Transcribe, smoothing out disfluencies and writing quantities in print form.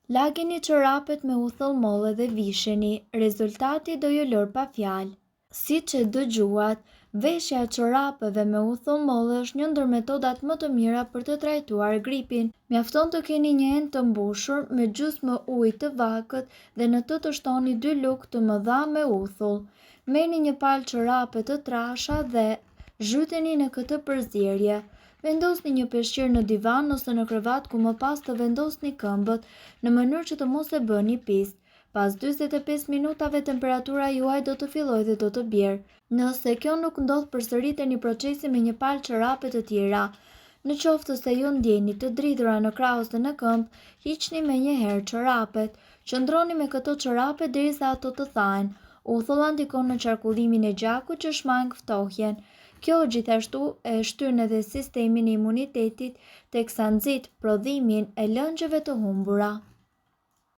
Lageni çorapet me uthull molle dhe visheni, rezultati do ju lër pa fjalë. Siç e dëgjuat, veshja e çorapeve me uthull molle është një ndër metodat më të mira për të trajtuar gripin. Mjafton të keni një enë të mbushur me gjysmë ujë të vakët dhe në të shtoni 2 lugë të mëdha me uthull. Merrni një palë çorape të trasha dhe zhyteni në këtë përzierje. Vendosni një peshqir në divan ose në krevat ku më pas të vendosni këmbët në mënyrë që të mos e bëni pistë. Pas 45 minutave temperatura juaj do të fillojë dhe do të bjerë. Nëse kjo nuk ndodh, përsëriteni procesin me një palë çorape të tjera. Në qoftë se ju ndjeni të dridhura në krah ose në këmbë, hiqni menjëherë çorapet. Qëndroni me këto çorape derisa ato të thahen. Uthulla ndikon në qarkullimin e gjakut që shmang ftohjen. Kjo gjithashtu e shtyn edhe sistemin e imunitetit teksa nxit prodhimin e lëngjeve të humbura.